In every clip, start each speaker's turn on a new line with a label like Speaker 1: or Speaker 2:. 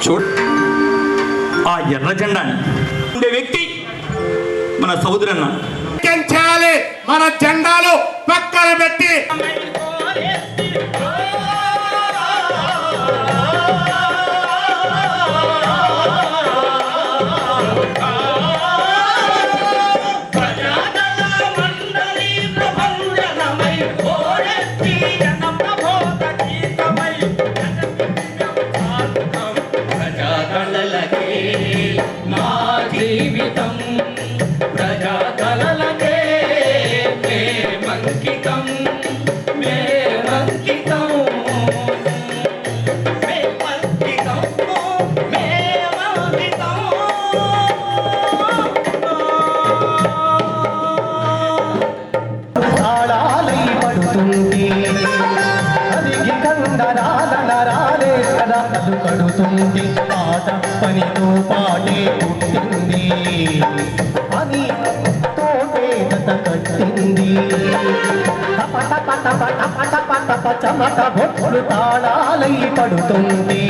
Speaker 1: చూడు, ఆ ఎర్ర జెండాని ఉండే వ్యక్తి మన సోదరన్న.
Speaker 2: చేయాలి, మన జెండాలు పక్కన పెట్టి
Speaker 3: కడుతుంది పాట పనితో పాటే పుట్టింది అని తోటే జత కట్టింది చెమట బొట్లు తాళాలై పడుతుంది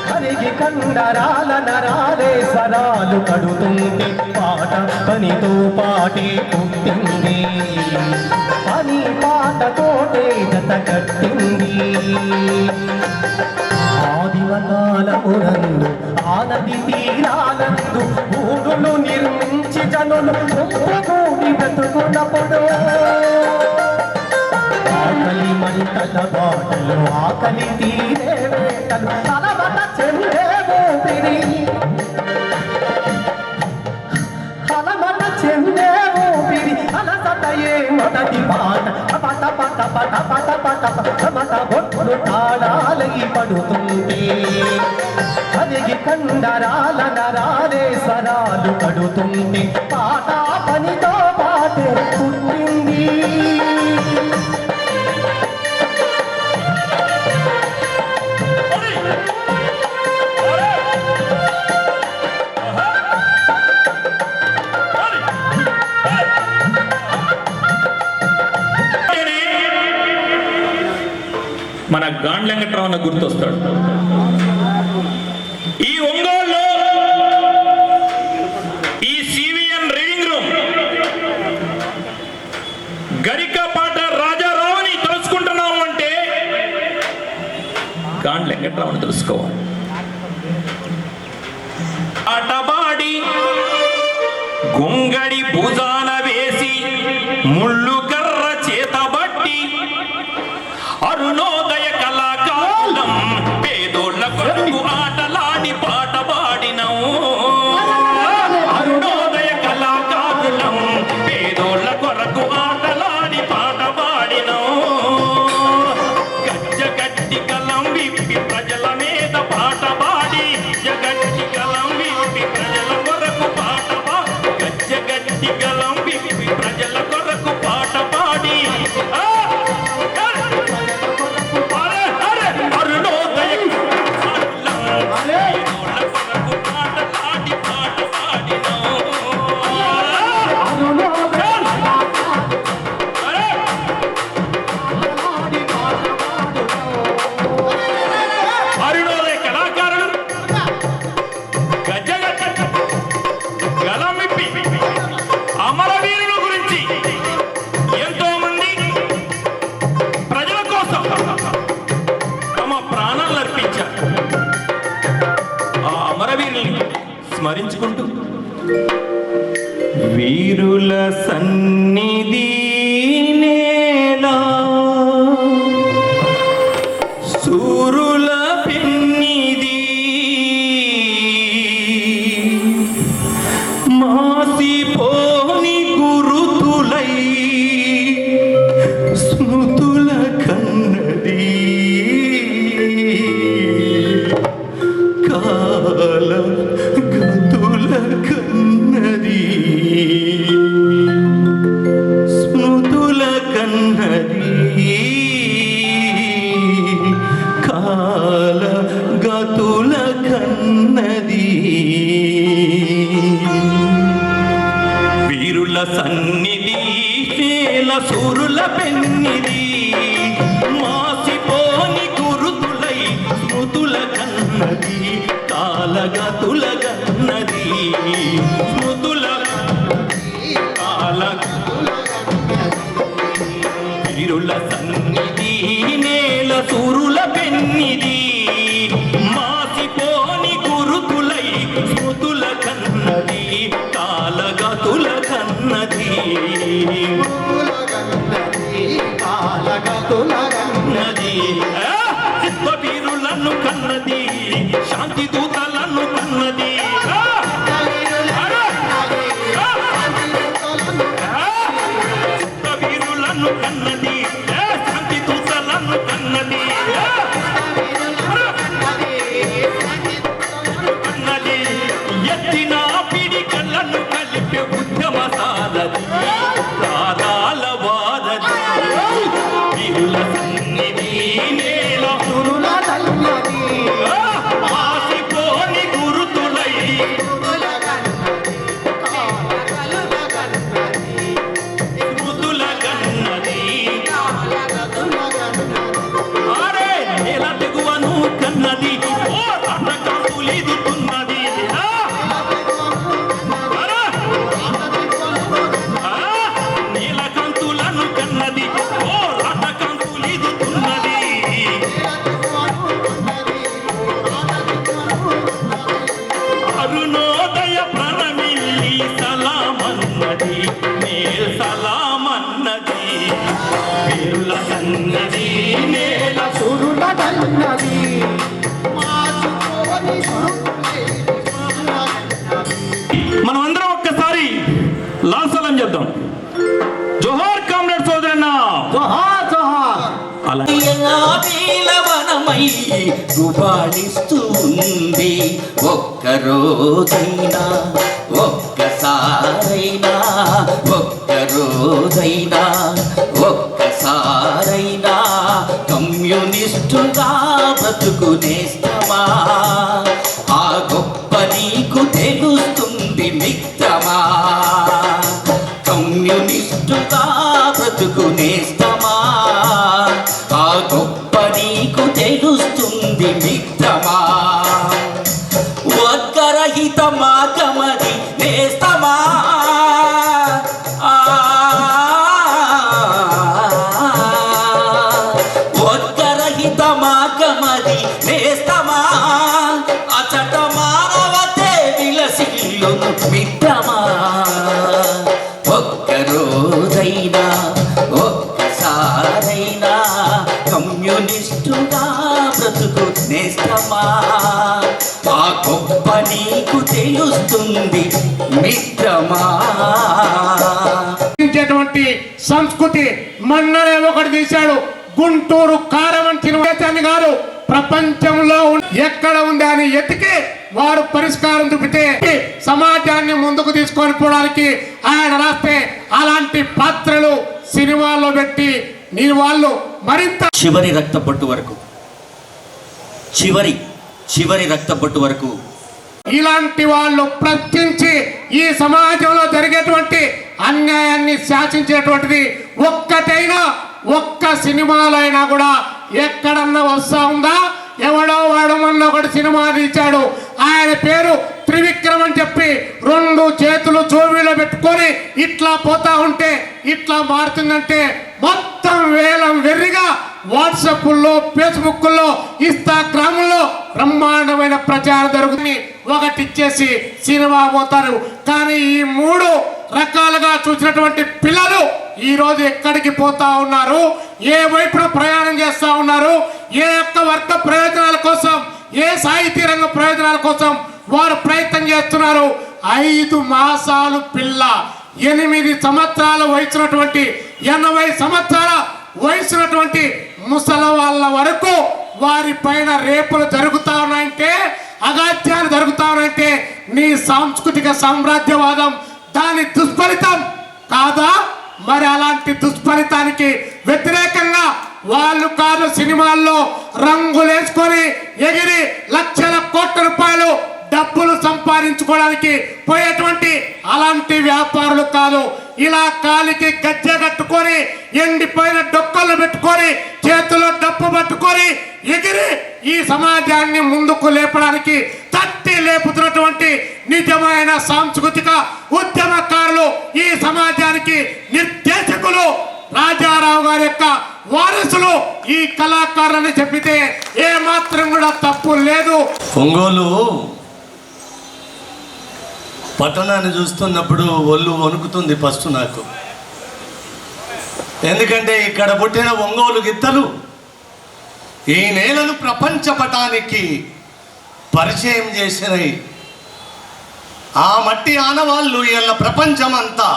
Speaker 3: కరిగి కండరాల నరాలే స్వరాలు కడుతుంది పాట పనితో పాటే పుట్టింది అని పాటతోటే జత కట్టింది ఆదివకాలమునందు ఆనది తీరాలందు ఊరులు నిర్మించి జనులు కూడి బ్రతుకున్నప్పుడు ఆకలి మంటల బాటలు ఆకలి తీరే వేటలు అలవట చెందేవో పిరి అలవట చెందేవో పిరి అలసటయే మొదటి పాట పట పట పట పట పట పట బొట్లు తాళాలై పడుతుంది కదిగి కండరాల నరాలే స్వరాలు కడుతుంది పాట పనితో పాటే పుట్టింది
Speaker 1: మన గాండ్ల వెంకట్రావు గుర్తొస్తాడు. ఈ ఒంగోలులో ఈ సివిఎన్ రీడింగ్ రూమ్ గరికపాట రాజారావుని తెలుసుకుంటున్నాము అంటే గాండ్ల వెంకట్రావుని తెలుసుకోవాలి. ఆటబాడి గొంగడి భుజాన వేసి ముళ్ళు కర్ర చేతబట్టి అరుణోదయ కళాకారులం పేదోళ్ళ కొరకు ఆటలాడి పాట పాడినవు. అరుణోదయ కళాకారులం పేదోళ్ళ కొరకు ఆటలాడి పాట పాడినవు. గజ్జగట్టి కలం విప్పి ప్రజల మీద పాట పాడి జగట్టి కలం విప్పి ప్రజల కొరకు పాట పాడి గజ్జగట్టి కలం విప్పి ప్రజల కొరకు పాట పాడి అమరవీరుల గురించి ఎంతో మంది ప్రజల కోసం తమ ప్రాణాలు అర్పించారు. ఆ అమరవీరుల్ని స్మరించుకుంటూ వీరుల సన్నిధి నేలా సూరుల పెన్నిది మాసిపోని గురుతులై స్మృతుల కన్నది కాల గతుల కన్నది స్మృతుల కన్నది కాల గతుల కన్నది. వీరుల సన్నిధి నేల సూరుల పెన్నిది మాసిపోని గురుతులై స్మృతుల కన్నది కన్నది కాలగతులగన్నది స్మృతుల వీరుల సన్నిధి నేల సూరుల పెన్నిది మాసిపోని గురుతులై స్మృతుల కన్నది కాలగతుల కన్నది నది చిత్త వీరులను కన్నది శాంతి దూతలను కన్నది చిత్త వీరులను కన్నది శాంతి దూతలను కన్నది కన్నది ఎత్తిన పిడికలను కలిపే ఉద్యమ సారథి ప్రాణాల వారధి వీరుల సన్నిధి నేల
Speaker 3: సురుల తల్లది
Speaker 1: ఆసిపోని గురుతులై స్మృతుల కన్నది ఆరే నేల దిగువను కన్నది ఓ రటకంతులిదుతున్నది నీలకంతులను కన్నది ఓ రటకంతులిదుతున్నది అరుణోదయ ప్రణమిల్లి సలామన్నది నేల్ సలామన్నది వీరుల సన్నది నేల
Speaker 3: సురుల తల్లది
Speaker 1: మనం అందరం ఒక్కసారి లాల్ సలాం చేద్దాం జోహార్ కామ్రేడ్ సోదరన్న
Speaker 3: జోహార్ జోహార్
Speaker 1: అలా
Speaker 4: నీలవనమై గుబాళిస్తూ ఉంది ఒక్కరోజైనా ఒక్కసారైనా ఒక్కరోజైనా ఒక్కసారైనా కమ్యూనిస్టుగా బ్రతుకునేస్తమా ఆ గొప్ప నీకు తెలుస్తుంది మిత్రమా కమ్యూనిస్టుగా బ్రతుకునేస్తమా ఆ గొప్ప నీకు తెలుస్తుంది మిత్రమా వర్గరహిత మార్గమది నేస్తమా వర్గరహిత మార్గమది నేస్తమా అచట మానవతే విలసిల్లును మిత్రమా ఒక్కరోజైనా ఒక్కసారైనా కమ్యూనిస్టుగా బ్రతుకు నేస్తమా ఆ గొప్ప నీకు తెలుస్తుంది మిత్రమా
Speaker 2: సంస్కృతి మన్ననే ఒకటి తీశాడు. గుంటూరు కారం అని తినవచ్చాన్ని కాదు, ప్రపంచంలో ఎక్కడ ఉంది అని ఎతికి వారు పరిష్కారం చూపితే సమాజాన్ని ముందుకు తీసుకొని పోవడానికి ఆయన రాస్తే అలాంటి పాత్రలు సినిమాల్లో పెట్టి నీ వాళ్ళు మరింత
Speaker 4: చివరి రక్తపొట్టు వరకు చివరి రక్తపొట్టు వరకు
Speaker 2: ఇలాంటి వాళ్ళు ప్రశ్నించి ఈ సమాజంలో జరిగేటువంటి అన్యాయాన్ని శాసించేటువంటిది ఒక్కటైనా ఒక్క సినిమాలో అయినా కూడా ఎక్కడన్నా వస్తా ఉందా? ఎవడో వాడు మొన్న ఒకటి సినిమా తీశాడు, ఆయన పేరు త్రివిక్రమ్ అని చెప్పి 2 చేతులు జోబీలో పెట్టుకొని ఇట్లా పోతా ఉంటే ఇట్లా మారుతుందంటే మొత్తం వేలం వెర్రిగా వాట్సాప్లో ఫేస్బుక్లో ఇన్స్టాగ్రామ్లో బ్రహ్మాండమైన ప్రచారం జరుగుతుంది. ఒకటి ఇచ్చేసి సినిమా పోతారు. కానీ ఈ 3 రకాలుగా చూసినటువంటి పిల్లలు ఈ రోజు ఎక్కడికి పోతా ఉన్నారు, ఏ వైపున ప్రయాణం చేస్తా ఉన్నారు, ఏ యొక్క వర్గ ప్రయోజనాల కోసం, ఏ సాహితీ రంగ ప్రయోజనాల కోసం వారు ప్రయత్నం చేస్తున్నారు. 5 మాసాలు పిల్ల, 8 సంవత్సరాల వయసున్నటువంటి 80 సంవత్సరాల వయసున్నటువంటి ముసలి వాళ్ళ వరకు వారి పైన రేపులు జరుగుతా ఉన్నాయంటే, అగాత్యాలు జరుగుతా ఉన్నాయంటే నీ సాంస్కృతిక సామ్రాజ్యవాదం దాని దుష్ఫలితం కాదా? మరి అలాంటి దుష్ఫలితానికి వ్యతిరేకంగా వాళ్ళు కాదు సినిమాల్లో రంగులేసుకొని ఎగిరి లక్షల కోట్ల రూపాయలు డబ్బులు సంపాదించుకోవడానికి పోయేటువంటి అలాంటి వ్యాపారులు కాదు. ఇలా కాలికి గజ్జె కట్టుకొని ఎండిపోయిన డొక్కలు పెట్టుకొని చేతిలో డప్పు పట్టుకొని ఎగిరి ఈ సమాజాన్ని ముందుకు లేపడానికి తట్టి లేపుతున్నటువంటి నిజమైన సాంస్కృతిక ఉద్యమకారులు, ఈ సమాజానికి నిర్దేశకులు రాజారావు గారి యొక్క వారసులు ఈ కళాకారులని చెప్పితే ఏ మాత్రం కూడా తప్పు లేదు.
Speaker 5: ఒంగోలు పట్టణాన్ని చూస్తున్నప్పుడు ఒళ్ళు వణుకుతుంది ఫస్ట్ నాకు. ఎందుకంటే ఇక్కడ పుట్టిన ఒంగోలు గిత్తలు ఈ నేలను ప్రపంచ పటానికి పరిచయం చేసినాయి. ఆ మట్టి ఆనవాళ్ళు ఇలా ప్రపంచమంతా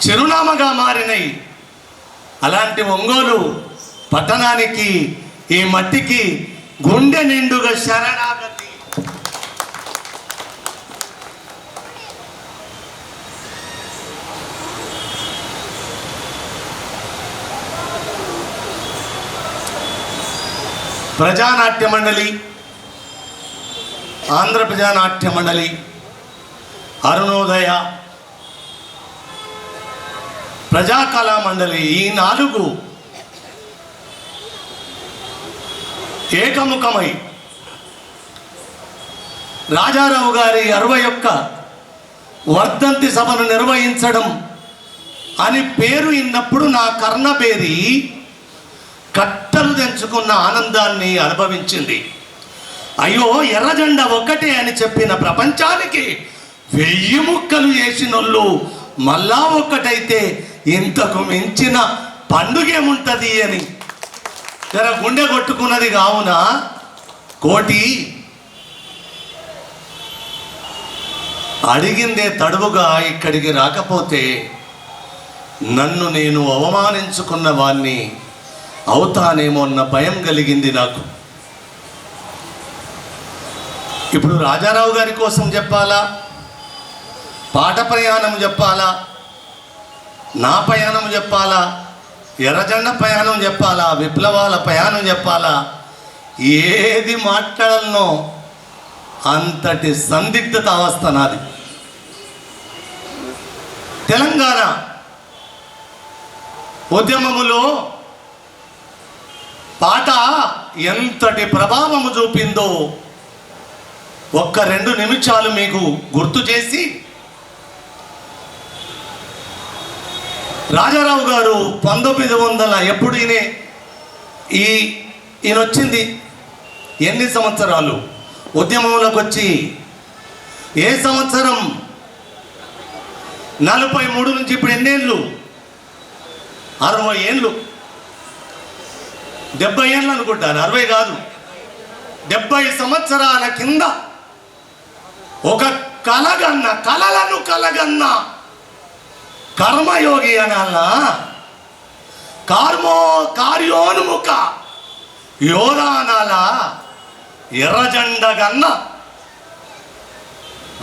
Speaker 5: చిరునామాగా మారినాయి. అలాంటి ఒంగోలు పట్టణానికి, ఈ మట్టికి గుండె నిండుగా శరణాగతి. ప్రజానాట్య మండలి, ఆంధ్ర ప్రజానాట్య మండలి, అరుణోదయ, ప్రజాకళా మండలి, ఈ 4 ఏకముఖమై రాజారావు గారి 61 వర్ధంతి సభను నిర్వహించడం అని పేరు విన్నప్పుడు నా కర్ణబేరి కట్టలు తెంచుకున్న ఆనందాన్ని అనుభవించింది. అయ్యో, ఎర్రజెండా ఒక్కటే అని చెప్పిన ప్రపంచానికి 1000 ముక్కలు చేసినోళ్ళు మళ్ళా ఒక్కటైతే ఇంతకు మించిన పండుగేముంటది అని జర గుండె కొట్టుకున్నది. కావున కోటి అడిగిందే తడువుగా ఇక్కడికి రాకపోతే నన్ను నేను అవమానించుకున్న వాణ్ణి అవుతానేమో అన్న భయం కలిగింది నాకు. ఇప్పుడు రాజారావు గారి కోసం చెప్పాలా, పాట ప్రయాణం చెప్పాలా, నా ప్రయాణం చెప్పాలా, ఎర్రజెండా ప్రయాణం చెప్పాలా, విప్లవాల ప్రయాణం చెప్పాలా, ఏది మాట్లాడాలనో అంతటి సందిగ్ధత అవస్థ నాది. తెలంగాణ ఉద్యమములో పాట ఎంతటి ప్రభావము చూపిందో 1-2 నిమిషాలు మీకు గుర్తు చేసి, రాజారావు గారు 1900 ఎప్పుడు ఈయన వచ్చింది, ఎన్ని సంవత్సరాలు ఉద్యమంలోకి వచ్చి, ఏ సంవత్సరం 43 నుంచి ఇప్పుడు ఎన్నేళ్ళు, 60 ఏళ్ళు, 70 ఏళ్ళు అనుకుంటాను, 60 కాదు, 70 సంవత్సరాల కింద ఒక కలలను కలగన్న కర్మయోగి అనాలా, కార్యోన్ముఖ యోధ అనాలా, ఎర్రజెండగన్న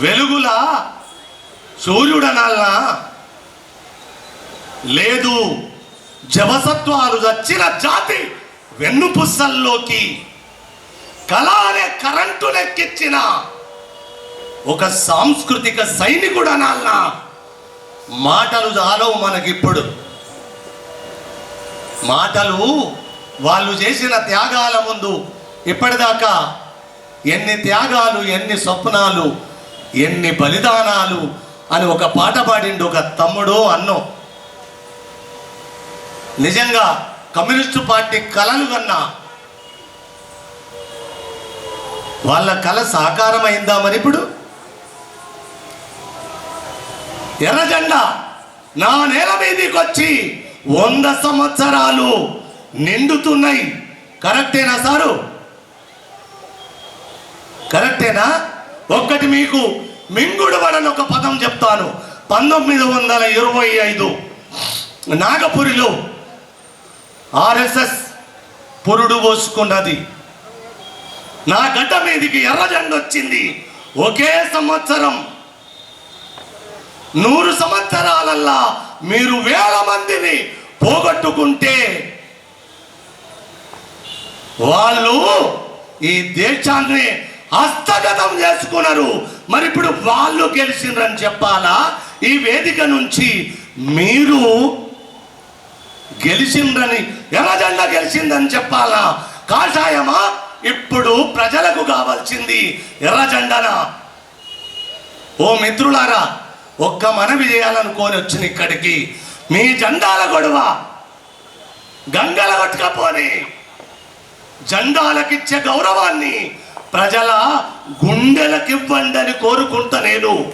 Speaker 5: వెలుగుల సూర్యుడనాలా, లేదు జవసత్వాలు చచ్చిన జాతి వెన్నుపుස්සల్లోకి కళ అనే కరెంటు లెక్కించిన ఒక సాంస్కృతిక సైనికుడు అనాలనా. మాటలు చాలవు మనకిప్పుడు. మాటలు వాళ్ళు చేసిన త్యాగాల ముందు ఇప్పటిదాకా ఎన్ని త్యాగాలు, ఎన్ని స్వప్నాలు, ఎన్ని బలిదానాలు అని ఒక పాట పాడిండు ఒక తమ్ముడు అన్నో. నిజంగా కమ్యూనిస్టు పార్టీ కలలు కన్నా వాళ్ళ కళ సాకారమైందా మరి? ఇప్పుడు ఎర్రజెండా నా నేల మీదకి వచ్చి 100 సంవత్సరాలు నిండుతున్నాయి. కరెక్టేనా సారు? కరెక్టేనా? ఒక్కటి మీకు మింగుడు పడని ఒక పదం చెప్తాను. 1925 నాగపురిలో ఆర్ఎస్ఎస్ పురుడు పోసుకున్నది. నా గడ్డ మీదికి ఎర్రజెండా వచ్చింది. ఒకే సంవత్సరం 100 సంవత్సరాలల్లా మీరు 1000 మందిని పోగొట్టుకుంటే వాళ్ళు ఈ దేశాన్ని హస్తగతం చేసుకున్నారు. మరి ఇప్పుడు వాళ్ళు గెలిచిండ్రని చెప్పాలా, ఈ వేదిక నుంచి మీరు గెలిచిందని, ఎర్రజెండా గెలిచిందని చెప్పాలా? కాషాయమా? ఇప్పుడు ప్రజలకు కావాల్సింది ఎర్రజెండానా? ఓ మిత్రులారా, ఒక్క మనవి చేయాలనుకోని వచ్చిన ఇక్కడికి, మీ జెండాల గొడవ గంగల కొట్టుకపోని జెండాలకిచ్చే గౌరవాన్ని ప్రజల గుండెలకివ్వండి అని కోరుకుంటా నేను.